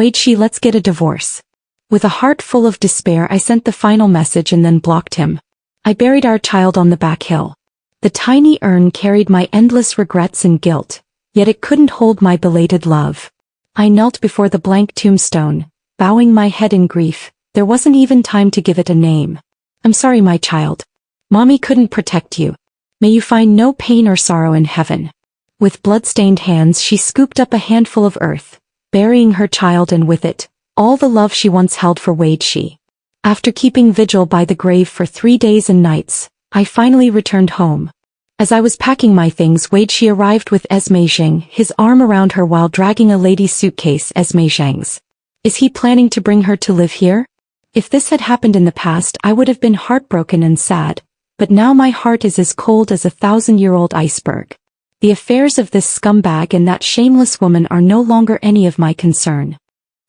Let's get a divorce. With a heart full of despair, I sent the final message and then blocked him. I buried our child on the back hill. The tiny urn carried my endless regrets and guilt, yet it couldn't hold my belated love. I knelt before the blank tombstone, bowing my head in grief. There wasn't even time to give it a name. I'm sorry, my child. Mommy couldn't protect you. May you find no pain or sorrow in heaven. With blood-stained hands, she scooped up a handful of earth, burying her child and with it, all the love she once held for Wade. After keeping vigil by the grave for 3 days and nights, I finally returned home. As I was packing my things, Wade arrived with Esme Zhang, his arm around her while dragging a lady's suitcase. Esme Zhang's. Is he planning to bring her to live here? If this had happened in the past, I would have been heartbroken and sad, but now my heart is as cold as a 1,000-year-old iceberg. The affairs of this scumbag and that shameless woman are no longer any of my concern.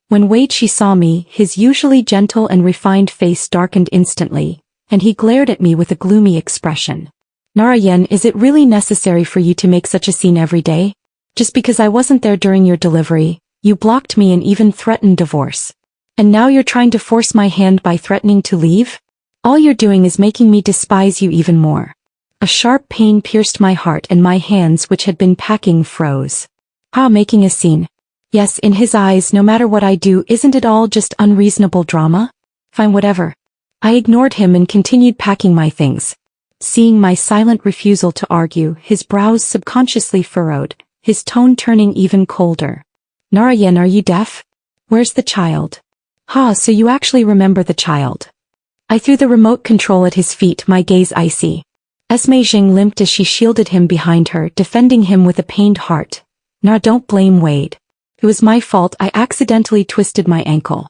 When Wade saw me, his usually gentle and refined face darkened instantly, and he glared at me with a gloomy expression. Narayan, is it really necessary for you to make such a scene every day? Just because I wasn't there during your delivery, you blocked me and even threatened divorce. And now you're trying to force my hand by threatening to leave? All you're doing is making me despise you even more. A sharp pain pierced my heart and my hands, which had been packing, froze. Making a scene. Yes, in his eyes, no matter what I do, isn't it all just unreasonable drama? Fine, whatever. I ignored him and continued packing my things. Seeing my silent refusal to argue, his brows subconsciously furrowed, his tone turning even colder. Narayan, are you deaf? Where's the child? So you actually remember the child. I threw the remote control at his feet, my gaze icy. Esme Zhang limped as she shielded him behind her, defending him with a pained heart. Don't blame Wade. It was my fault. I accidentally twisted my ankle.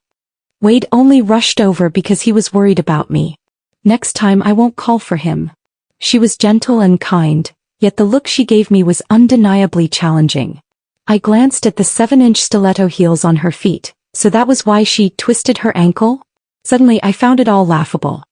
Wade only rushed over because he was worried about me. Next time I won't call for him. She was gentle and kind, yet the look she gave me was undeniably challenging. I glanced at the 7-inch stiletto heels on her feet. So that was why she twisted her ankle? Suddenly I found it all laughable.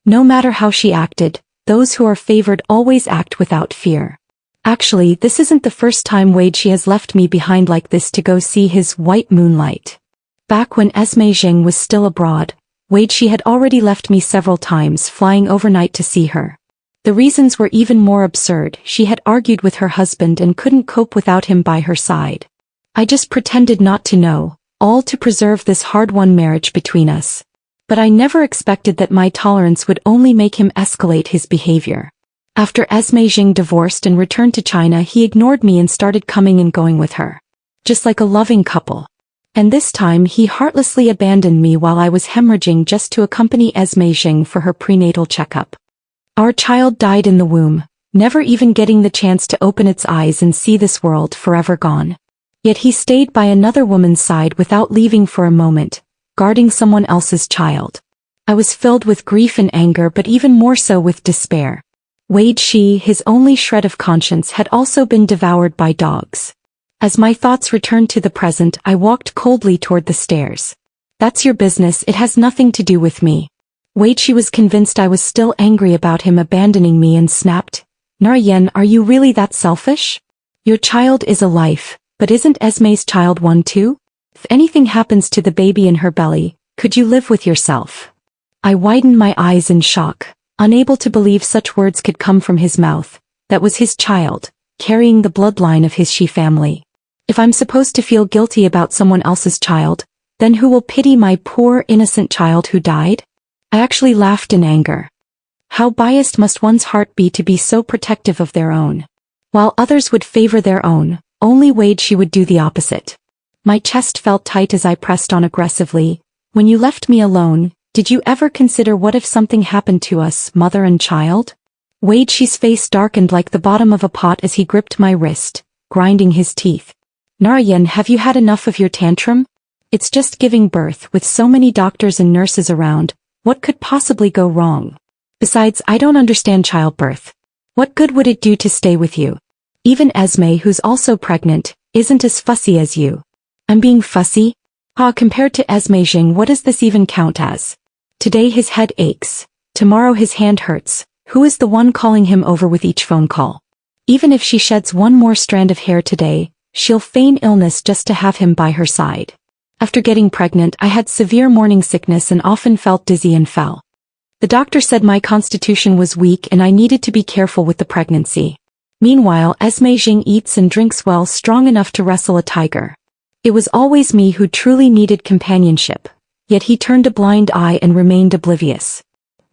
No matter how she acted, those who are favored always act without fear. Actually, this isn't the first time Wade has left me behind like this to go see his white moonlight. Back when Esme Zhang was still abroad, Wade had already left me several times, flying overnight to see her. The reasons were even more absurd. She had argued with her husband and couldn't cope without him by her side. I just pretended not to know, all to preserve this hard-won marriage between us. But I never expected that my tolerance would only make him escalate his behavior. After Esme Zhang divorced and returned to China, he ignored me and started coming and going with her. Just like a loving couple. And this time he heartlessly abandoned me while I was hemorrhaging just to accompany Esme Zhang for her prenatal checkup. Our child died in the womb, never even getting the chance to open its eyes and see this world, forever gone. Yet he stayed by another woman's side without leaving for a moment, guarding someone else's child. I was filled with grief and anger, but even more so with despair. Wade, his only shred of conscience, had also been devoured by dogs. As my thoughts returned to the present, I walked coldly toward the stairs. That's your business, it has nothing to do with me. Wade was convinced I was still angry about him abandoning me and snapped. Narayan, are you really that selfish? Your child is a life, but isn't Esme's child one too? If anything happens to the baby in her belly, could you live with yourself? I widened my eyes in shock, unable to believe such words could come from his mouth. That was his child, carrying the bloodline of his family. If I'm supposed to feel guilty about someone else's child, then who will pity my poor innocent child who died? I actually laughed in anger. How biased must one's heart be to be so protective of their own? While others would favor their own, only Wade would do the opposite. My chest felt tight as I pressed on aggressively. When you left me alone, did you ever consider what if something happened to us, mother and child? Wade's face darkened like the bottom of a pot as he gripped my wrist, grinding his teeth. Narayan, have you had enough of your tantrum? It's just giving birth. With so many doctors and nurses around, what could possibly go wrong? Besides, I don't understand childbirth. What good would it do to stay with you? Even Esme, who's also pregnant, isn't as fussy as you. I'm being fussy? Compared to Esme Zhang, what does this even count as? Today his head aches. Tomorrow his hand hurts. Who is the one calling him over with each phone call? Even if she sheds one more strand of hair today, she'll feign illness just to have him by her side. After getting pregnant, I had severe morning sickness and often felt dizzy and fell. The doctor said my constitution was weak and I needed to be careful with the pregnancy. Meanwhile, Esme Jing eats and drinks well, strong enough to wrestle a tiger. It was always me who truly needed companionship, yet he turned a blind eye and remained oblivious.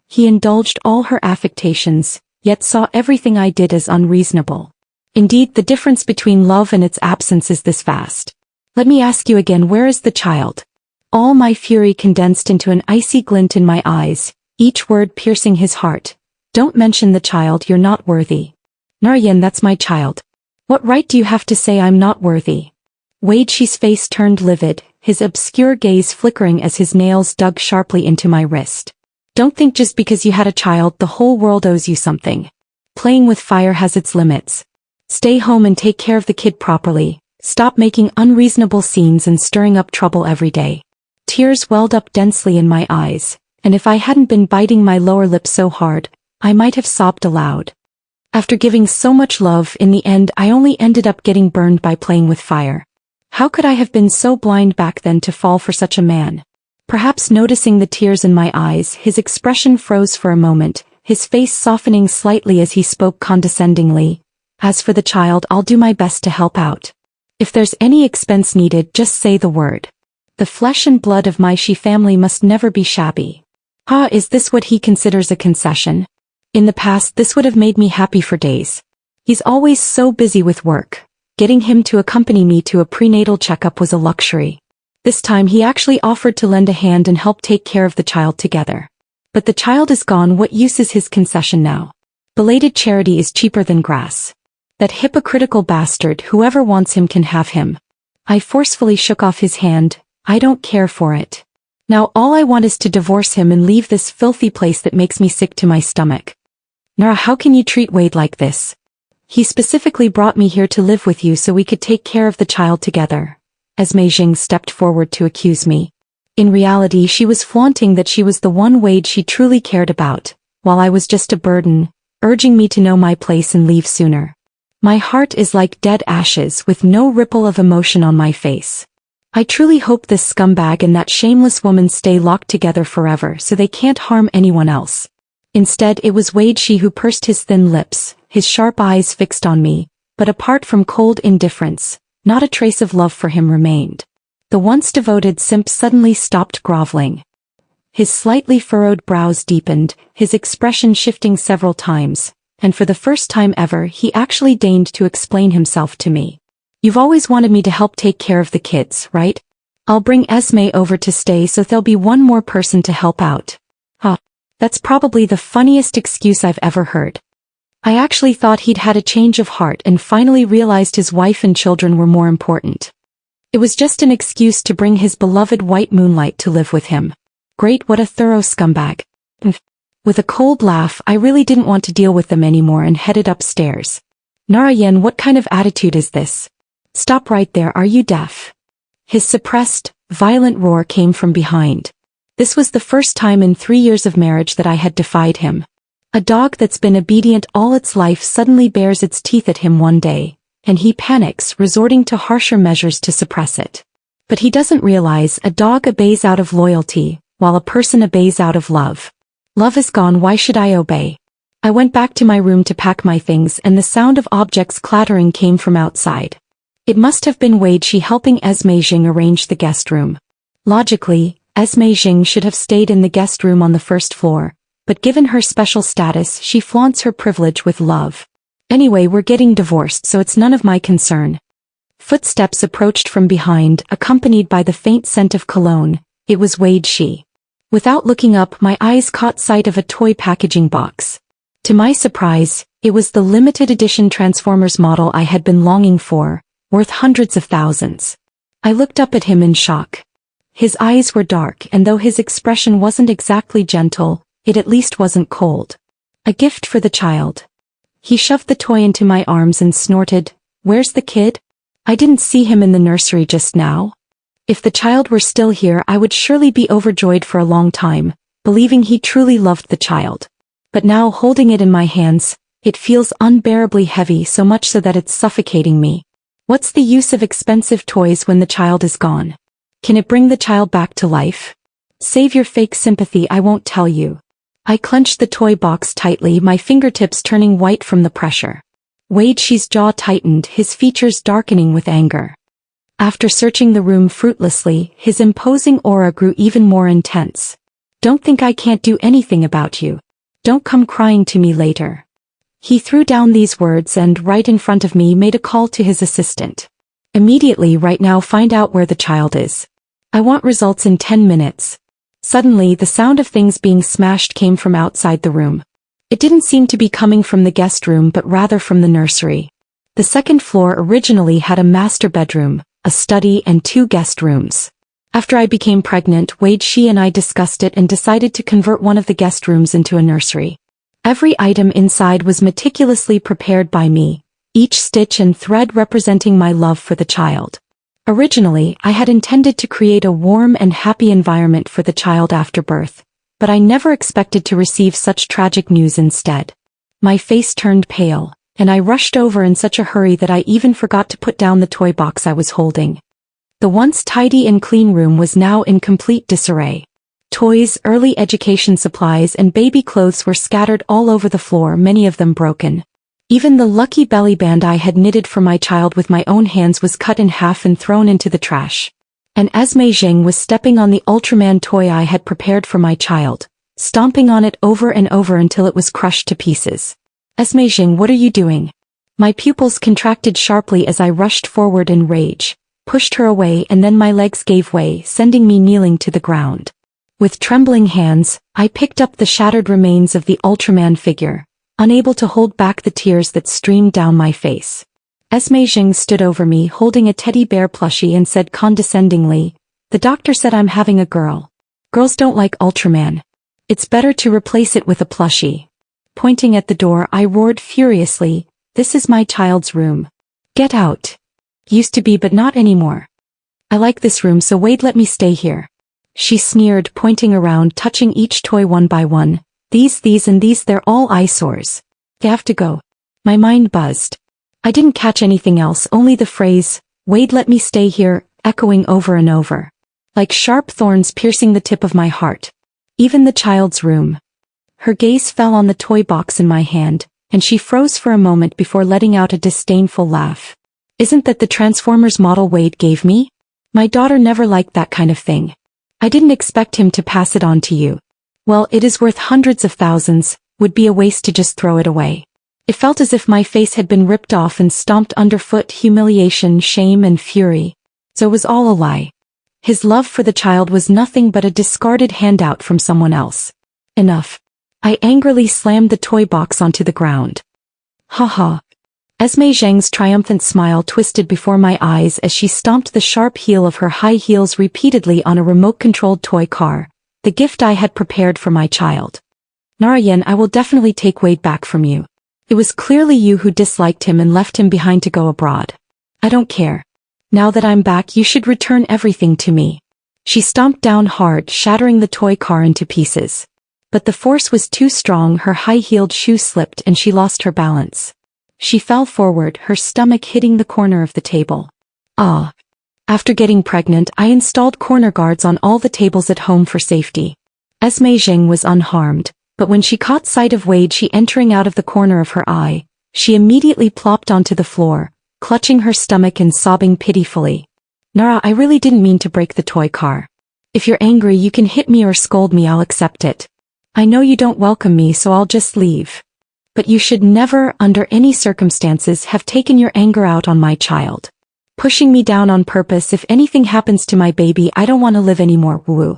He indulged all her affectations, yet saw everything I did as unreasonable. Indeed, the difference between love and its absence is this vast. Let me ask you again, where is the child? All my fury condensed into an icy glint in my eyes, each word piercing his heart. Don't mention the child, you're not worthy. Narayan, that's my child. What right do you have to say I'm not worthy? Wade Shi's face turned livid, his obscure gaze flickering as his nails dug sharply into my wrist. Don't think just because you had a child the whole world owes you something. Playing with fire has its limits. Stay home and take care of the kid properly. Stop making unreasonable scenes and stirring up trouble every day. Tears welled up densely in my eyes, and if I hadn't been biting my lower lip so hard, I might have sobbed aloud. After giving so much love, in the end I only ended up getting burned by playing with fire. How could I have been so blind back then to fall for such a man? Perhaps noticing the tears in my eyes, his expression froze for a moment, his face softening slightly as he spoke condescendingly. As for the child, I'll do my best to help out. If there's any expense needed, just say the word. The flesh and blood of my Shi family must never be shabby. Is this what he considers a concession? In the past, this would have made me happy for days. He's always so busy with work. Getting him to accompany me to a prenatal checkup was a luxury. This time he actually offered to lend a hand and help take care of the child together. But the child is gone, what use is his concession now? Belated charity is cheaper than grass. That hypocritical bastard, whoever wants him can have him. I forcefully shook off his hand. I don't care for it. Now all I want is to divorce him and leave this filthy place that makes me sick to my stomach. Nara, how can you treat Wade like this? He specifically brought me here to live with you so we could take care of the child together. Esme Jing stepped forward to accuse me. In reality, she was flaunting that she was the one Wade she truly cared about, while I was just a burden, urging me to know my place and leave sooner. My heart is like dead ashes with no ripple of emotion on my face. I truly hope this scumbag and that shameless woman stay locked together forever so they can't harm anyone else. Instead, it was Wade Shi who pursed his thin lips, his sharp eyes fixed on me, but apart from cold indifference, not a trace of love for him remained. The once devoted simp suddenly stopped groveling. His slightly furrowed brows deepened, his expression shifting several times, and for the first time ever he actually deigned to explain himself to me. You've always wanted me to help take care of the kids, right? I'll bring Esme over to stay so there'll be one more person to help out. That's probably the funniest excuse I've ever heard. I actually thought he'd had a change of heart and finally realized his wife and children were more important. It was just an excuse to bring his beloved white moonlight to live with him. Great, what a thorough scumbag. With a cold laugh, I really didn't want to deal with them anymore and headed upstairs. Narayan, what kind of attitude is this? Stop right there, are you deaf? His suppressed, violent roar came from behind. This was the first time in 3 years of marriage that I had defied him. A dog that's been obedient all its life suddenly bares its teeth at him one day, and he panics, resorting to harsher measures to suppress it. But he doesn't realize a dog obeys out of loyalty, while a person obeys out of love. Love is gone, why should I obey? I went back to my room to pack my things and the sound of objects clattering came from outside. It must have been Wade Shi helping Esme Jing arrange the guest room. Logically, Esme Jing should have stayed in the guest room on the first floor, but given her special status she flaunts her privilege with love. Anyway, we're getting divorced so it's none of my concern. Footsteps approached from behind, accompanied by the faint scent of cologne. It was Wade Shi. Without looking up, my eyes caught sight of a toy packaging box. To my surprise, it was the limited edition Transformers model I had been longing for, worth hundreds of thousands. I looked up at him in shock. His eyes were dark, and though his expression wasn't exactly gentle, it at least wasn't cold. A gift for the child. He shoved the toy into my arms and snorted, "Where's the kid? I didn't see him in the nursery just now." If the child were still here, I would surely be overjoyed for a long time, believing he truly loved the child. But now, holding it in my hands, it feels unbearably heavy, so much so that it's suffocating me. What's the use of expensive toys when the child is gone? Can it bring the child back to life? Save your fake sympathy, I won't tell you. I clenched the toy box tightly, my fingertips turning white from the pressure. Wade's jaw tightened, his features darkening with anger. After searching the room fruitlessly, his imposing aura grew even more intense. Don't think I can't do anything about you. Don't come crying to me later. He threw down these words and, right in front of me, made a call to his assistant. Immediately, right now, find out where the child is. I want results in 10 minutes. Suddenly, the sound of things being smashed came from outside the room. It didn't seem to be coming from the guest room but rather from the nursery. The second floor originally had a master bedroom, a study and 2 guest rooms. After I became pregnant, Wade and I discussed it and decided to convert one of the guest rooms into a nursery. Every item inside was meticulously prepared by me, each stitch and thread representing my love for the child. Originally, I had intended to create a warm and happy environment for the child after birth, but I never expected to receive such tragic news instead. My face turned pale, and I rushed over in such a hurry that I even forgot to put down the toy box I was holding. The once tidy and clean room was now in complete disarray. Toys, early education supplies and baby clothes were scattered all over the floor, many of them broken. Even the lucky belly band I had knitted for my child with my own hands was cut in half and thrown into the trash. And Esme Zheng was stepping on the Ultraman toy I had prepared for my child, stomping on it over and over until it was crushed to pieces. Esme Zheng, what are you doing? My pupils contracted sharply as I rushed forward in rage, pushed her away, and then my legs gave way, sending me kneeling to the ground. With trembling hands, I picked up the shattered remains of the Ultraman figure, unable to hold back the tears that streamed down my face. Esme Zheng stood over me holding a teddy bear plushie and said condescendingly, "The doctor said I'm having a girl. Girls don't like Ultraman. It's better to replace it with a plushie." Pointing at the door, I roared furiously, "This is my child's room. Get out." "Used to be but not anymore. I like this room, so Wade let me stay here." She sneered, pointing around, touching each toy one by one. These and these, they're all eyesores. They have to go." My mind buzzed. I didn't catch anything else, only the phrase, "Wade let me stay here," echoing over and over, like sharp thorns piercing the tip of my heart. Even the child's room. Her gaze fell on the toy box in my hand, and she froze for a moment before letting out a disdainful laugh. "Isn't that the Transformers model Wade gave me? My daughter never liked that kind of thing. I didn't expect him to pass it on to you. Well, it is worth hundreds of thousands, would be a waste to just throw it away." It felt as if my face had been ripped off and stomped underfoot, humiliation, shame and fury. So it was all a lie. His love for the child was nothing but a discarded handout from someone else. Enough. I angrily slammed the toy box onto the ground. "Ha ha." Esme Zheng's triumphant smile twisted before my eyes as she stomped the sharp heel of her high heels repeatedly on a remote-controlled toy car, the gift I had prepared for my child. "Narayan, I will definitely take Wade back from you. It was clearly you who disliked him and left him behind to go abroad. I don't care. Now that I'm back, you should return everything to me." She stomped down hard, shattering the toy car into pieces. But the force was too strong, her high-heeled shoe slipped and she lost her balance. She fell forward, her stomach hitting the corner of the table. Ah. After getting pregnant, I installed corner guards on all the tables at home for safety. Esme Zheng was unharmed, but when she caught sight of Wade entering out of the corner of her eye, she immediately plopped onto the floor, clutching her stomach and sobbing pitifully. "Nara, I really didn't mean to break the toy car. If you're angry, you can hit me or scold me, I'll accept it. I know you don't welcome me, so I'll just leave. But you should never, under any circumstances, have taken your anger out on my child. Pushing me down on purpose. If anything happens to my baby, I don't want to live anymore, woo."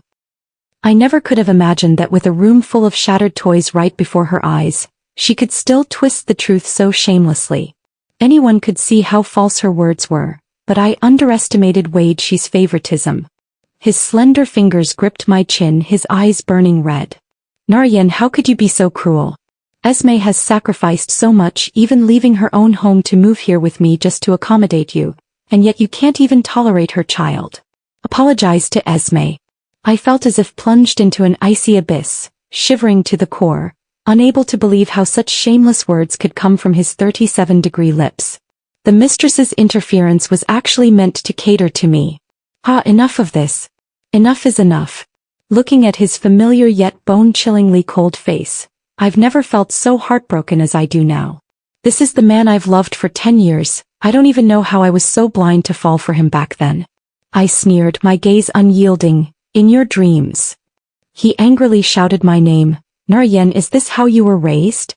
I never could have imagined that with a room full of shattered toys right before her eyes, she could still twist the truth so shamelessly. Anyone could see how false her words were, but I underestimated Wade's favoritism. His slender fingers gripped my chin, his eyes burning red. "Narayan, how could you be so cruel? Esme has sacrificed so much, even leaving her own home to move here with me just to accommodate you, and yet you can't even tolerate her child." Apologize to Esme. I felt as if plunged into an icy abyss, shivering to the core, unable to believe how such shameless words could come from his 37-degree lips. The mistress's interference was actually meant to cater to me. Enough of this. Enough is enough. Looking at his familiar yet bone-chillingly cold face, I've never felt so heartbroken as I do now. This is the man I've loved for 10 years, I don't even know how I was so blind to fall for him back then. I sneered, my gaze unyielding. In your dreams. He angrily shouted my name. Narayan, is this how you were raised?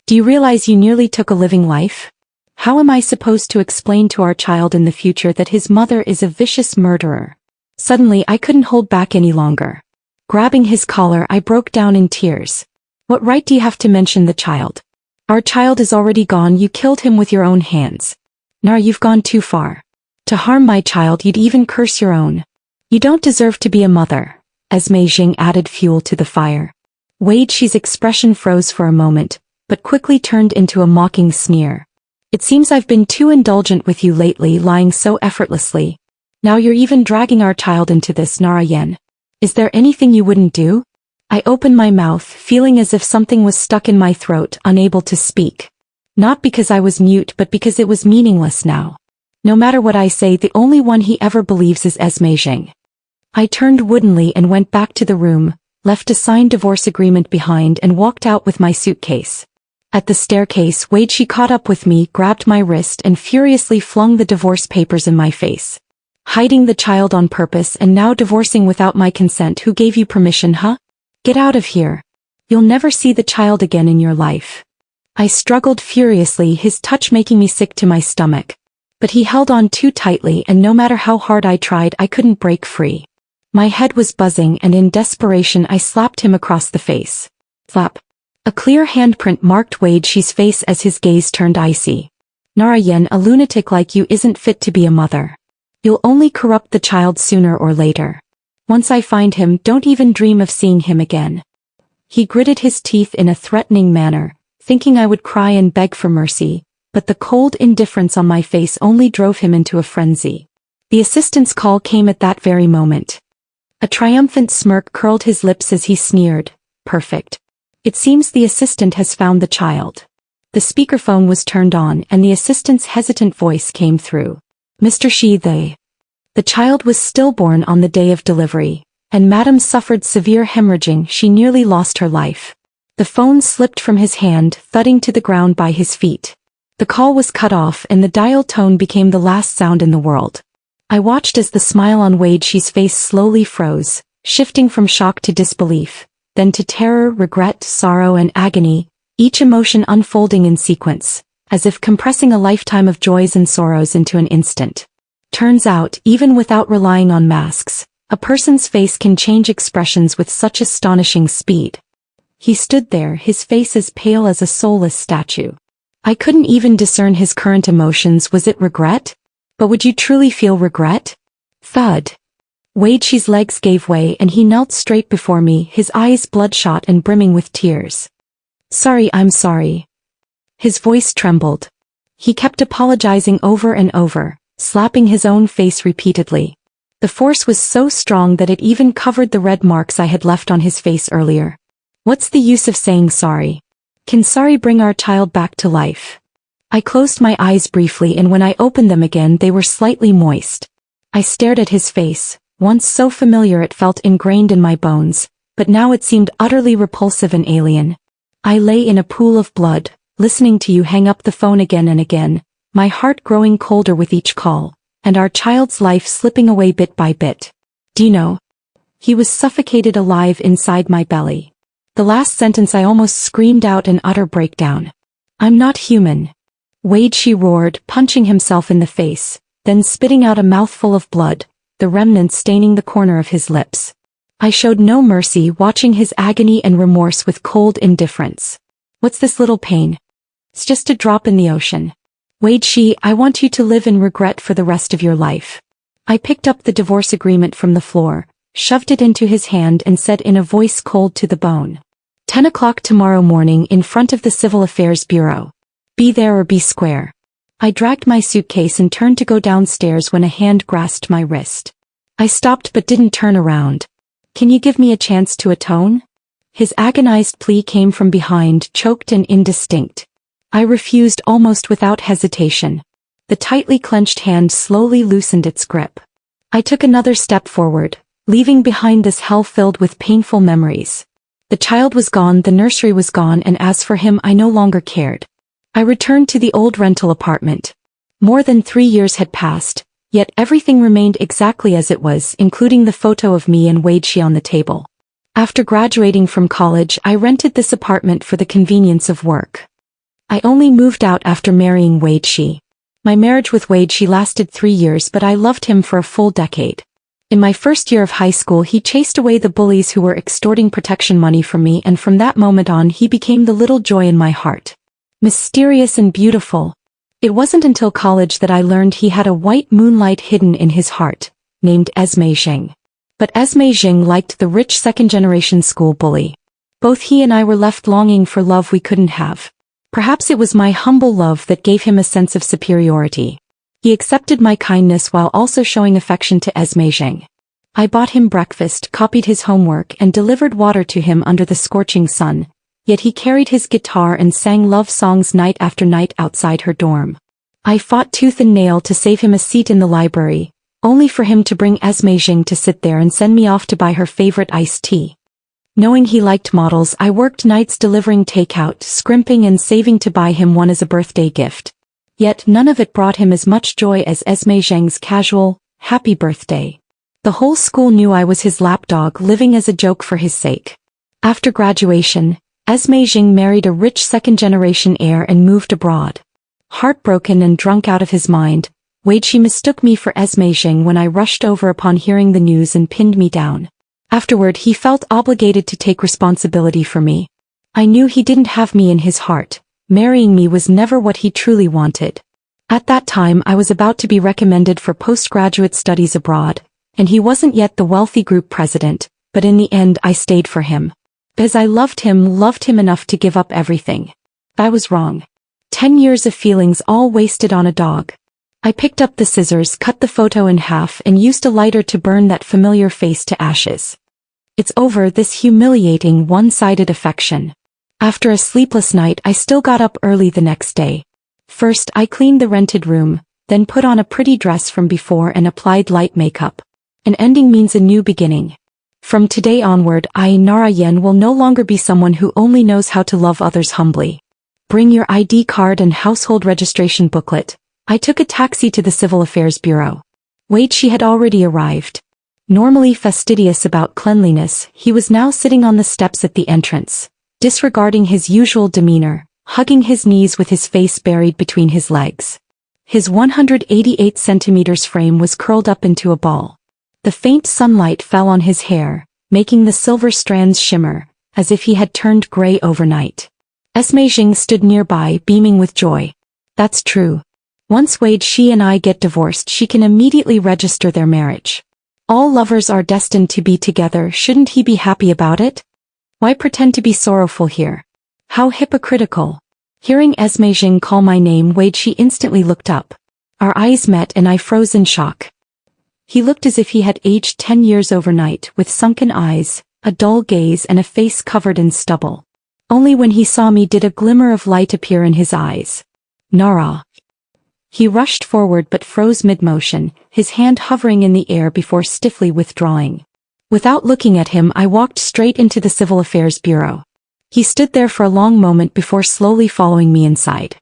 Do you realize you nearly took a living life? How am I supposed to explain to our child in the future that his mother is a vicious murderer? Suddenly I couldn't hold back any longer. Grabbing his collar, I broke down in tears. What right do you have to mention the child? Our child is already gone, you killed him with your own hands. Nar, you've gone too far. To harm my child, you'd even curse your own. You don't deserve to be a mother. As Mei Jing added fuel to the fire. Wei Chi's expression froze for a moment, but quickly turned into a mocking sneer. It seems I've been too indulgent with you lately, lying so effortlessly. Now you're even dragging our child into this, Narayan. Is there anything you wouldn't do? I opened my mouth, feeling as if something was stuck in my throat, unable to speak. Not because I was mute, but because it was meaningless now. No matter what I say, the only one he ever believes is Mei Jing. I turned woodenly and went back to the room, left a signed divorce agreement behind and walked out with my suitcase. At the staircase, Wei Chi caught up with me, grabbed my wrist and furiously flung the divorce papers in my face. Hiding the child on purpose and now divorcing without my consent, who gave you permission, huh? Get out of here. You'll never see the child again in your life. I struggled furiously, his touch making me sick to my stomach. But he held on too tightly and no matter how hard I tried, I couldn't break free. My head was buzzing and in desperation I slapped him across the face. Slap. A clear handprint marked Wei Chi's face as his gaze turned icy. Narayan, a lunatic like you isn't fit to be a mother. You'll only corrupt the child sooner or later. Once I find him, don't even dream of seeing him again. He gritted his teeth in a threatening manner, thinking I would cry and beg for mercy. But the cold indifference on my face only drove him into a frenzy. The assistant's call came at that very moment. A triumphant smirk curled his lips as he sneered, perfect. It seems the assistant has found the child. The speakerphone was turned on and the assistant's hesitant voice came through. Mr. Shi, the child was stillborn on the day of delivery, and Madam suffered severe hemorrhaging, she nearly lost her life. The phone slipped from his hand, thudding to the ground by his feet. The call was cut off and the dial tone became the last sound in the world. I watched as the smile on Wei Chi's face slowly froze, shifting from shock to disbelief, then to terror, regret, sorrow and agony, each emotion unfolding in sequence, as if compressing a lifetime of joys and sorrows into an instant. Turns out, even without relying on masks, a person's face can change expressions with such astonishing speed. He stood there, his face as pale as a soulless statue. I couldn't even discern his current emotions. Was it regret? But would you truly feel regret? Thud. Wei Chi's legs gave way and he knelt straight before me, his eyes bloodshot and brimming with tears. Sorry, I'm sorry. His voice trembled. He kept apologizing over and over, slapping his own face repeatedly. The force was so strong that it even covered the red marks I had left on his face earlier. What's the use of saying sorry? Can sorry bring our child back to life? I closed my eyes briefly and when I opened them again they were slightly moist. I stared at his face, once so familiar it felt ingrained in my bones, but now it seemed utterly repulsive and alien. I lay in a pool of blood, listening to you hang up the phone again and again, my heart growing colder with each call, and our child's life slipping away bit by bit. Do you know? He was suffocated alive inside my belly. The last sentence I almost screamed out in utter breakdown. I'm not human. Wei Chi roared, punching himself in the face, then spitting out a mouthful of blood, the remnants staining the corner of his lips. I showed no mercy, watching his agony and remorse with cold indifference. What's this little pain? It's just a drop in the ocean. Wei Chi, I want you to live in regret for the rest of your life. I picked up the divorce agreement from the floor, shoved it into his hand and said in a voice cold to the bone. 10 o'clock tomorrow morning in front of the Civil Affairs Bureau. Be there or be square. I dragged my suitcase and turned to go downstairs when a hand grasped my wrist. I stopped but didn't turn around. Can you give me a chance to atone? His agonized plea came from behind, choked and indistinct. I refused almost without hesitation. The tightly clenched hand slowly loosened its grip. I took another step forward, leaving behind this hell filled with painful memories. The child was gone, the nursery was gone, and as for him, I no longer cared. I returned to the old rental apartment. More than 3 years had passed, yet everything remained exactly as it was, including the photo of me and Wade Shi on the table. After graduating from college, I rented this apartment for the convenience of work. I only moved out after marrying Wade Shi. My marriage with Wade Shi lasted 3 years, but I loved him for a full decade. In my first year of high school, he chased away the bullies who were extorting protection money from me, and from that moment on he became the little joy in my heart. Mysterious and beautiful. It wasn't until college that I learned he had a white moonlight hidden in his heart, named Esme Jing. But Esme Jing liked the rich second-generation school bully. Both he and I were left longing for love we couldn't have. Perhaps it was my humble love that gave him a sense of superiority. He accepted my kindness while also showing affection to Esme Jing. I bought him breakfast, copied his homework, and delivered water to him under the scorching sun, yet he carried his guitar and sang love songs night after night outside her dorm. I fought tooth and nail to save him a seat in the library, only for him to bring Esme Jing to sit there and send me off to buy her favorite iced tea. Knowing he liked models, I worked nights delivering takeout, scrimping and saving to buy him one as a birthday gift. Yet none of it brought him as much joy as Esme Jing's casual, happy birthday. The whole school knew I was his lapdog, living as a joke for his sake. After graduation, Esme Jing married a rich second-generation heir and moved abroad. Heartbroken and drunk out of his mind, Wade Shi mistook me for Esme Jing when I rushed over upon hearing the news and pinned me down. Afterward, he felt obligated to take responsibility for me. I knew he didn't have me in his heart. Marrying me was never what he truly wanted. At that time, I was about to be recommended for postgraduate studies abroad, and he wasn't yet the wealthy group president, but in the end I stayed for him. Because I loved him enough to give up everything. I was wrong. 10 years of feelings all wasted on a dog. I picked up the scissors, cut the photo in half, and used a lighter to burn that familiar face to ashes. It's over, this humiliating one-sided affection. After a sleepless night, I still got up early the next day. First, I cleaned the rented room, then put on a pretty dress from before and applied light makeup. An ending means a new beginning. From today onward, I, Nara Yen, will no longer be someone who only knows how to love others humbly. Bring your ID card and household registration booklet. I took a taxi to the Civil Affairs Bureau. Wade Shi had already arrived. Normally fastidious about cleanliness, he was now sitting on the steps at the entrance, disregarding his usual demeanor, hugging his knees with his face buried between his legs. His 188 centimeters frame was curled up into a ball. The faint sunlight fell on his hair, making the silver strands shimmer, as if he had turned gray overnight. Esme Jing stood nearby, beaming with joy. That's true. Once Wade Shi and I get divorced, she can immediately register their marriage. All lovers are destined to be together, shouldn't he be happy about it? Why pretend to be sorrowful here? How hypocritical. Hearing Esme Jing call my name, Wade Shi instantly looked up. Our eyes met and I froze in shock. He looked as if he had aged 10 years overnight, with sunken eyes, a dull gaze and a face covered in stubble. Only when he saw me did a glimmer of light appear in his eyes. Nara. He rushed forward but froze mid-motion, his hand hovering in the air before stiffly withdrawing. Without looking at him, I walked straight into the Civil Affairs Bureau. He stood there for a long moment before slowly following me inside.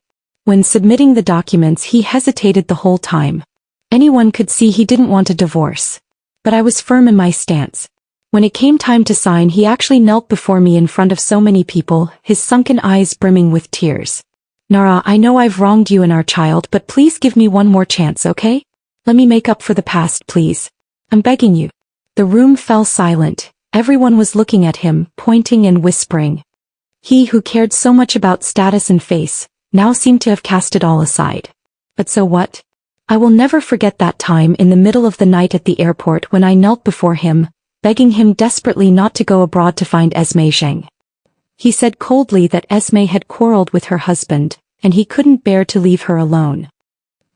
When submitting the documents, he hesitated the whole time. Anyone could see he didn't want a divorce. But I was firm in my stance. When it came time to sign, he actually knelt before me in front of so many people, his sunken eyes brimming with tears. Nara, I know I've wronged you and our child, but please give me one more chance, okay? Let me make up for the past, please. I'm begging you. The room fell silent. Everyone was looking at him, pointing and whispering. He who cared so much about status and face, now seemed to have cast it all aside. But so what? I will never forget that time in the middle of the night at the airport when I knelt before him, begging him desperately not to go abroad to find Esme Jing. He said coldly that Esme had quarreled with her husband, and he couldn't bear to leave her alone.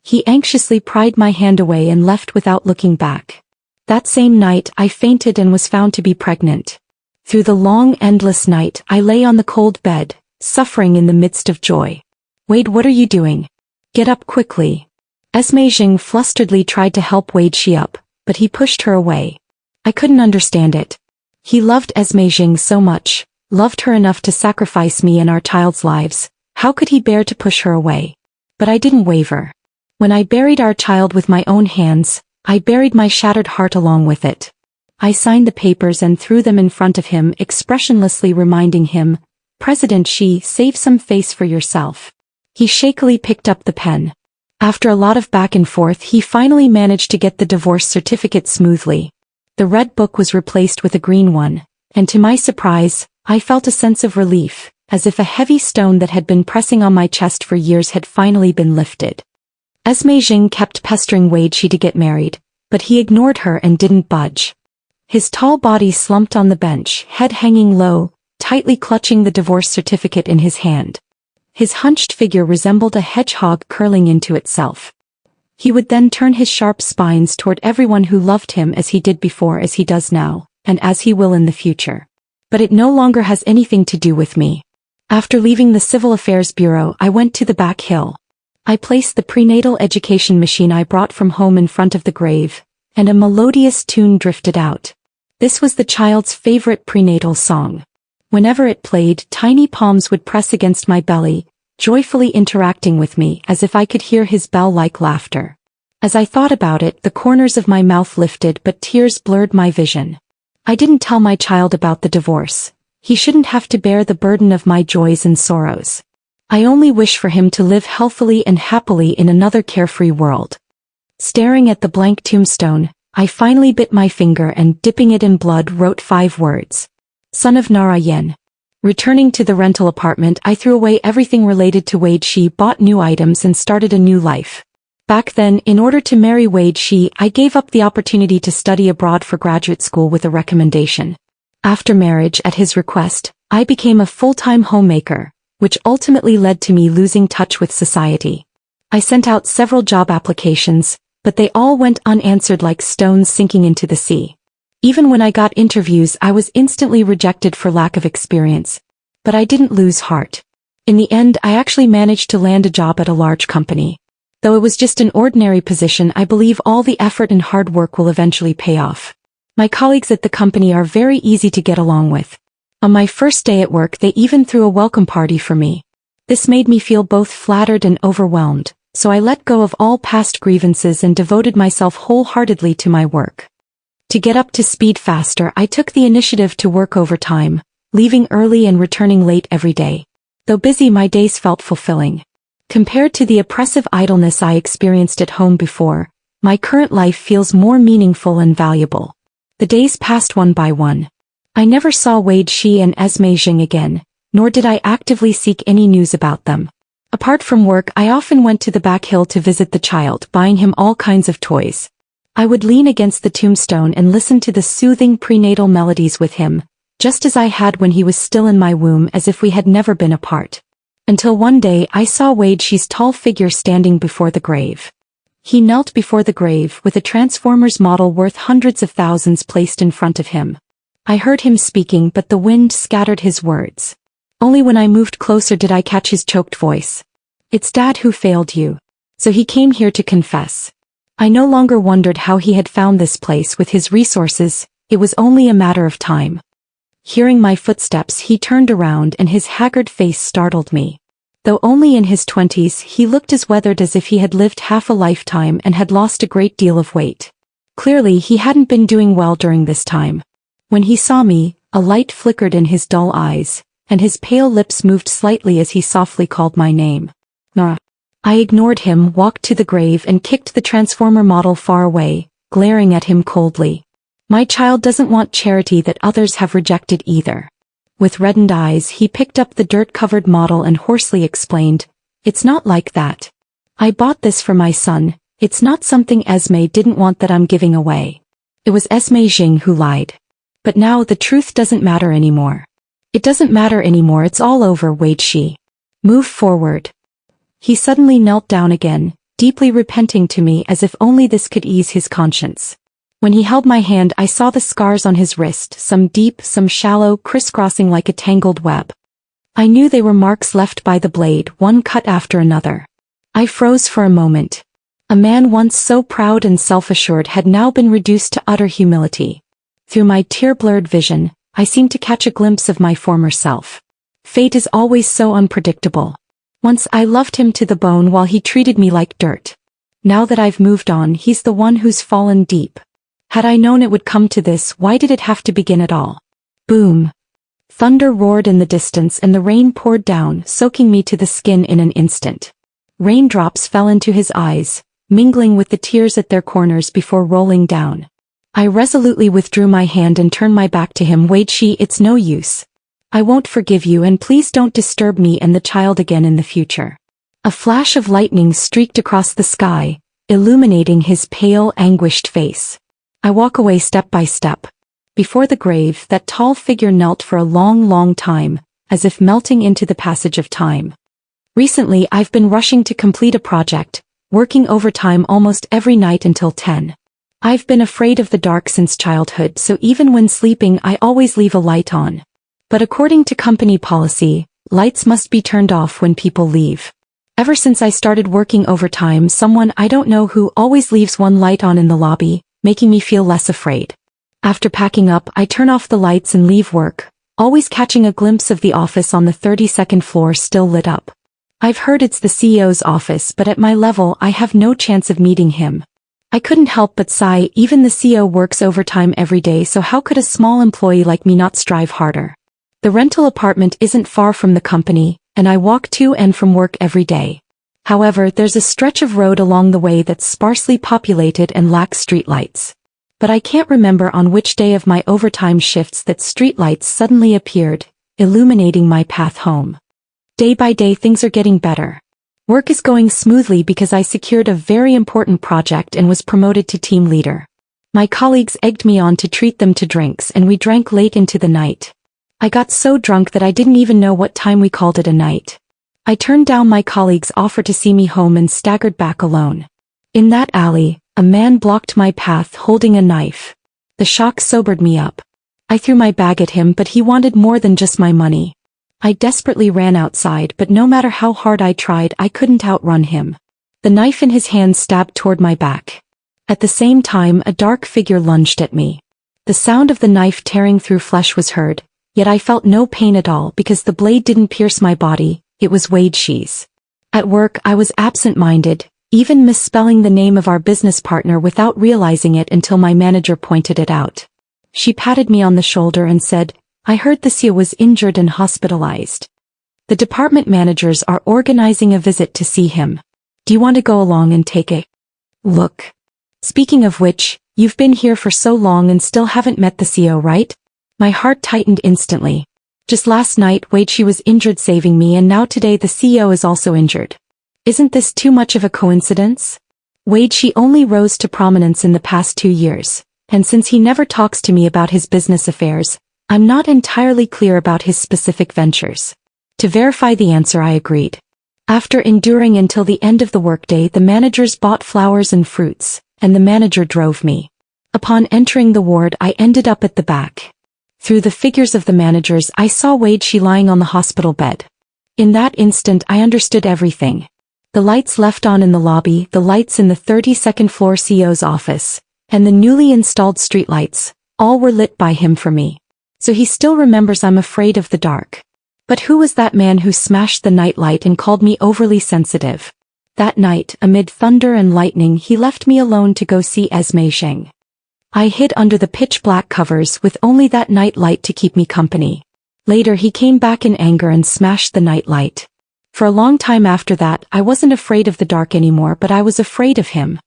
He anxiously pried my hand away and left without looking back. That same night, I fainted and was found to be pregnant. Through the long, endless night, I lay on the cold bed, suffering in the midst of joy. Wade, what are you doing? Get up quickly. Esme Jing flusteredly tried to help Wade Shi up, but he pushed her away. I couldn't understand it. He loved Esme Jing so much, loved her enough to sacrifice me and our child's lives. How could he bear to push her away? But I didn't waver. When I buried our child with my own hands, I buried my shattered heart along with it. I signed the papers and threw them in front of him, expressionlessly reminding him, "President Xi, save some face for yourself." He shakily picked up the pen. After a lot of back and forth, he finally managed to get the divorce certificate smoothly. The red book was replaced with a green one, and to my surprise, I felt a sense of relief, as if a heavy stone that had been pressing on my chest for years had finally been lifted. Esme Jing kept pestering Wade Xi to get married, but he ignored her and didn't budge. His tall body slumped on the bench, head hanging low, tightly clutching the divorce certificate in his hand. His hunched figure resembled a hedgehog curling into itself. He would then turn his sharp spines toward everyone who loved him as he did before, as he does now, and as he will in the future. But it no longer has anything to do with me. After leaving the Civil Affairs Bureau, I went to the back hill. I placed the prenatal education machine I brought from home in front of the grave, and a melodious tune drifted out. This was the child's favorite prenatal song. Whenever it played, tiny palms would press against my belly, joyfully interacting with me as if I could hear his bell-like laughter. As I thought about it, the corners of my mouth lifted, but tears blurred my vision. I didn't tell my child about the divorce. He shouldn't have to bear the burden of my joys and sorrows. I only wish for him to live healthily and happily in another carefree world. Staring at the blank tombstone, I finally bit my finger and, dipping it in blood, wrote 5 words. Son of Narayan. Returning to the rental apartment, I threw away everything related to Wade Xi, bought new items and started a new life. Back then, in order to marry Wade Xi, I gave up the opportunity to study abroad for graduate school with a recommendation. After marriage, at his request, I became a full-time homemaker, which ultimately led to me losing touch with society. I sent out several job applications, but they all went unanswered like stones sinking into the sea. Even when I got interviews, I was instantly rejected for lack of experience. But I didn't lose heart. In the end, I actually managed to land a job at a large company. Though it was just an ordinary position, I believe all the effort and hard work will eventually pay off. My colleagues at the company are very easy to get along with. On my first day at work, they even threw a welcome party for me. This made me feel both flattered and overwhelmed, so I let go of all past grievances and devoted myself wholeheartedly to my work. To get up to speed faster, I took the initiative to work overtime, leaving early and returning late every day. Though busy, my days felt fulfilling. Compared to the oppressive idleness I experienced at home before, my current life feels more meaningful and valuable. The days passed one by one. I never saw Wade Xi and Esme Jing again, nor did I actively seek any news about them. Apart from work, I often went to the back hill to visit the child, buying him all kinds of toys. I would lean against the tombstone and listen to the soothing prenatal melodies with him, just as I had when he was still in my womb, as if we had never been apart. Until one day I saw Wade Xi's tall figure standing before the grave. He knelt before the grave with a Transformers model worth hundreds of thousands placed in front of him. I heard him speaking, but the wind scattered his words. Only when I moved closer did I catch his choked voice. "It's Dad who failed you. So he came here to confess." I no longer wondered how he had found this place with his resources, it was only a matter of time. Hearing my footsteps, he turned around and his haggard face startled me. Though only in his 20s, he looked as weathered as if he had lived half a lifetime and had lost a great deal of weight. Clearly, he hadn't been doing well during this time. When he saw me, a light flickered in his dull eyes, and his pale lips moved slightly as he softly called my name. Nora. I ignored him, walked to the grave and kicked the transformer model far away, glaring at him coldly. My child doesn't want charity that others have rejected either. With reddened eyes, he picked up the dirt-covered model and hoarsely explained, "It's not like that. I bought this for my son. It's not something Esme didn't want that I'm giving away. It was Esme Jing who lied. But now the truth doesn't matter anymore. It doesn't matter anymore, it's all over, Wade Xi. Move forward." He suddenly knelt down again, deeply repenting to me as if only this could ease his conscience. When he held my hand, I saw the scars on his wrist, some deep, some shallow, crisscrossing like a tangled web. I knew they were marks left by the blade, one cut after another. I froze for a moment. A man once so proud and self-assured had now been reduced to utter humility. Through my tear-blurred vision, I seemed to catch a glimpse of my former self. Fate is always so unpredictable. Once I loved him to the bone while he treated me like dirt. Now that I've moved on, he's the one who's fallen deep. Had I known it would come to this, why did it have to begin at all? Boom. Thunder roared in the distance and the rain poured down, soaking me to the skin in an instant. Raindrops fell into his eyes, mingling with the tears at their corners before rolling down. I resolutely withdrew my hand and turned my back to him. Wade, it's no use. I won't forgive you, and please don't disturb me and the child again in the future. A flash of lightning streaked across the sky, illuminating his pale, anguished face. I walk away step by step. Before the grave, that tall figure knelt for a long, long time, as if melting into the passage of time. Recently, I've been rushing to complete a project, working overtime almost every night until 10. I've been afraid of the dark since childhood, so even when sleeping I always leave a light on. But according to company policy, lights must be turned off when people leave. Ever since I started working overtime, someone I don't know who always leaves one light on in the lobby, making me feel less afraid. After packing up, I turn off the lights and leave work, always catching a glimpse of the office on the 32nd floor still lit up. I've heard it's the CEO's office, but at my level I have no chance of meeting him. I couldn't help but sigh. Even the CEO works overtime every day, so how could a small employee like me not strive harder? The rental apartment isn't far from the company, and I walk to and from work every day. However, there's a stretch of road along the way that's sparsely populated and lacks streetlights. But I can't remember on which day of my overtime shifts that streetlights suddenly appeared, illuminating my path home. Day by day things are getting better. Work is going smoothly because I secured a very important project and was promoted to team leader. My colleagues egged me on to treat them to drinks, and we drank late into the night. I got so drunk that I didn't even know what time we called it a night. I turned down my colleague's offer to see me home and staggered back alone. In that alley, a man blocked my path holding a knife. The shock sobered me up. I threw my bag at him, but he wanted more than just my money. I desperately ran outside, but no matter how hard I tried, I couldn't outrun him. The knife in his hand stabbed toward my back. At the same time, a dark figure lunged at me. The sound of the knife tearing through flesh was heard, yet I felt no pain at all because the blade didn't pierce my body. It was Wade She's. At work, I was absent-minded, even misspelling the name of our business partner without realizing it until my manager pointed it out. She patted me on the shoulder and said, "I heard the CEO was injured and hospitalized. The department managers are organizing a visit to see him. Do you want to go along and take a look? Speaking of which, you've been here for so long and still haven't met the CEO, right?" My heart tightened instantly. Just last night Wade She was injured saving me, and now today the CEO is also injured. Isn't this too much of a coincidence? Wade She only rose to prominence in the past 2 years, and since he never talks to me about his business affairs, I'm not entirely clear about his specific ventures. To verify the answer, I agreed. After enduring until the end of the workday, the managers bought flowers and fruits, and the manager drove me. Upon entering the ward, I ended up at the back. Through the figures of the managers, I saw Wade She lying on the hospital bed. In that instant, I understood everything. The lights left on in the lobby, the lights in the 32nd floor CEO's office, and the newly installed streetlights, all were lit by him for me. So he still remembers I'm afraid of the dark. But who was that man who smashed the nightlight and called me overly sensitive? That night, amid thunder and lightning, he left me alone to go see Esme Sheng. I hid under the pitch-black covers with only that night light to keep me company. Later he came back in anger and smashed the nightlight. For a long time after that, I wasn't afraid of the dark anymore, but I was afraid of him.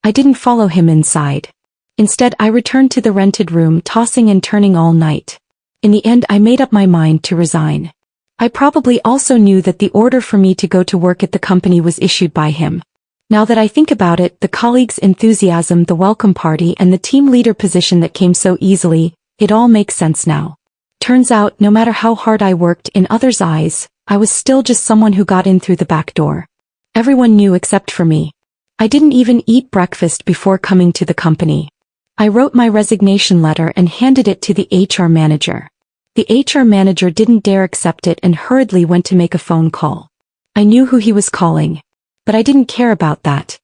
I didn't follow him inside. Instead, I returned to the rented room, tossing and turning all night. In the end, I made up my mind to resign. I probably also knew that the order for me to go to work at the company was issued by him. Now that I think about it, the colleagues' enthusiasm, the welcome party, and the team leader position that came so easily, it all makes sense now. Turns out, no matter how hard I worked, in others' eyes, I was still just someone who got in through the back door. Everyone knew except for me. I didn't even eat breakfast before coming to the company. I wrote my resignation letter and handed it to the HR manager. The HR manager didn't dare accept it and hurriedly went to make a phone call. I knew who he was calling. But I didn't care about that.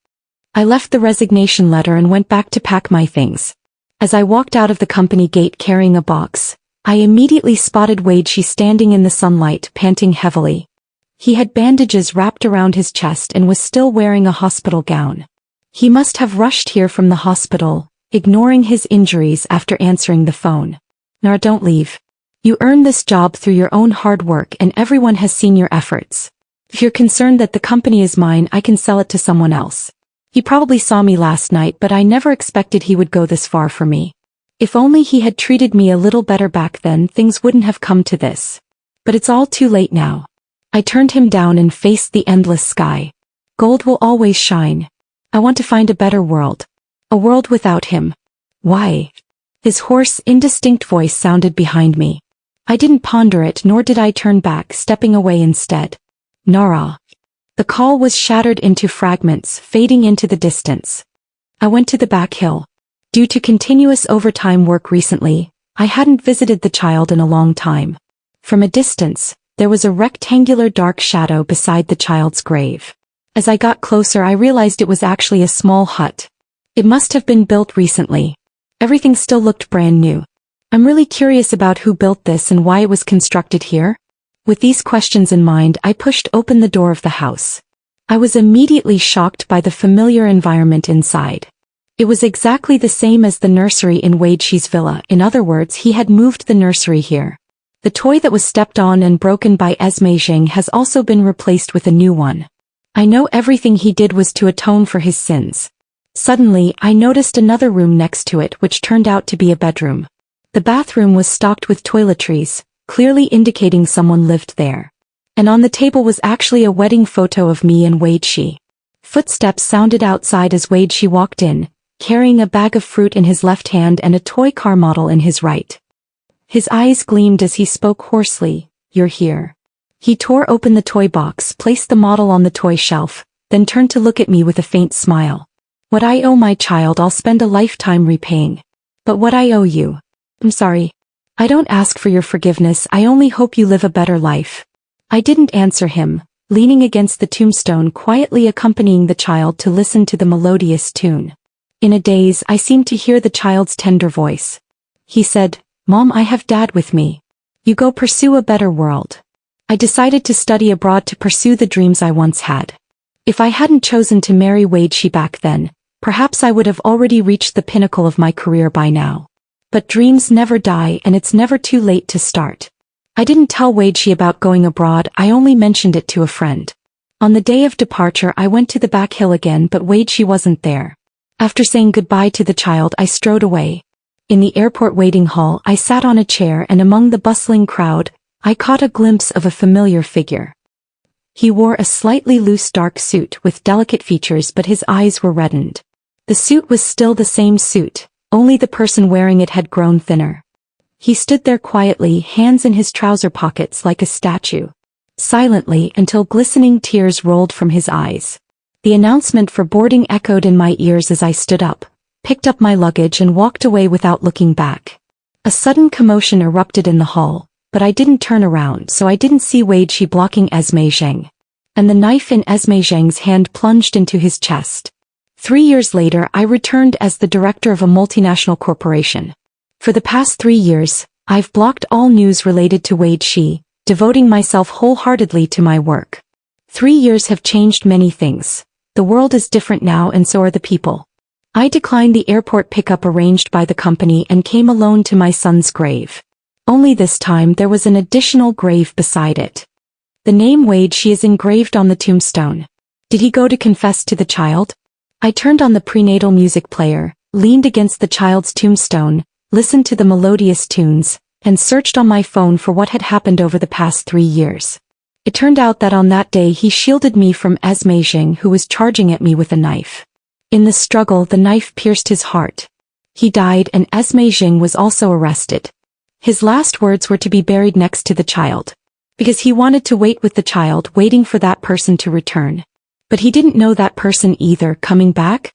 I left the resignation letter and went back to pack my things. As I walked out of the company gate carrying a box, I immediately spotted Wade. She standing in the sunlight, panting heavily. He had bandages wrapped around his chest and was still wearing a hospital gown. He must have rushed here from the hospital, ignoring his injuries after answering the phone. Nara, don't leave. You earned this job through your own hard work and everyone has seen your efforts. If you're concerned that the company is mine, I can sell it to someone else. He probably saw me last night, but I never expected he would go this far for me. If only he had treated me a little better back then, things wouldn't have come to this. But it's all too late now. I turned him down and faced the endless sky. Gold will always shine. I want to find a better world. A world without him. Why? His hoarse, indistinct voice sounded behind me. I didn't ponder it, nor did I turn back, stepping away instead. Nara. The call was shattered into fragments, fading into the distance. I went to the back hill. Due to continuous overtime work recently, I hadn't visited the child in a long time. From a distance, there was a rectangular dark shadow beside the child's grave. As I got closer, I realized it was actually a small hut. It must have been built recently. Everything still looked brand new. I'm really curious about who built this and why it was constructed here. With these questions in mind, I pushed open the door of the house. I was immediately shocked by the familiar environment inside. It was exactly the same as the nursery in Wade Shi's villa. In other words, he had moved the nursery here. The toy that was stepped on and broken by Esme Zhang has also been replaced with a new one. I know everything he did was to atone for his sins. Suddenly, I noticed another room next to it, which turned out to be a bedroom. The bathroom was stocked with toiletries, clearly indicating someone lived there. And on the table was actually a wedding photo of me and Wade Shi. Footsteps sounded outside as Wade Shi walked in, carrying a bag of fruit in his left hand and a toy car model in his right. His eyes gleamed as he spoke hoarsely, "You're here." He tore open the toy box, placed the model on the toy shelf, then turned to look at me with a faint smile. "What I owe my child I'll spend a lifetime repaying. But what I owe you, I'm sorry. I don't ask for your forgiveness, I only hope you live a better life." I didn't answer him, leaning against the tombstone quietly accompanying the child to listen to the melodious tune. In a daze, I seemed to hear the child's tender voice. He said, "Mom, I have Dad with me. You go pursue a better world." I decided to study abroad to pursue the dreams I once had. If I hadn't chosen to marry Wade Shi back then, perhaps I would have already reached the pinnacle of my career by now. But dreams never die, and it's never too late to start. I didn't tell Wade Shi about going abroad, I only mentioned it to a friend. On the day of departure, I went to the back hill again, but Wade Shi wasn't there. After saying goodbye to the child, I strode away. In the airport waiting hall, I sat on a chair, and among the bustling crowd, I caught a glimpse of a familiar figure. He wore a slightly loose dark suit with delicate features, but his eyes were reddened. The suit was still the same suit, only the person wearing it had grown thinner. He stood there quietly, hands in his trouser pockets like a statue. Silently, until glistening tears rolled from his eyes. The announcement for boarding echoed in my ears as I stood up, picked up my luggage and walked away without looking back. A sudden commotion erupted in the hall, but I didn't turn around, so I didn't see Wade Shi blocking Esme Zhang. And the knife in Esme Zhang's hand plunged into his chest. 3 years later, I returned as the director of a multinational corporation. For the past 3 years, I've blocked all news related to Wade Shi, devoting myself wholeheartedly to my work. 3 years have changed many things. The world is different now, and so are the people. I declined the airport pickup arranged by the company and came alone to my son's grave. Only this time there was an additional grave beside it. The name Wade Shi is engraved on the tombstone. Did he go to confess to the child? I turned on the prenatal music player, leaned against the child's tombstone, listened to the melodious tunes, and searched on my phone for what had happened over the past 3 years. It turned out that on that day he shielded me from Esme Zhang, who was charging at me with a knife. In the struggle, the knife pierced his heart. He died, and Esme Zhang was also arrested. His last words were to be buried next to the child. Because he wanted to wait with the child, waiting for that person to return. But he didn't know that person either, coming back?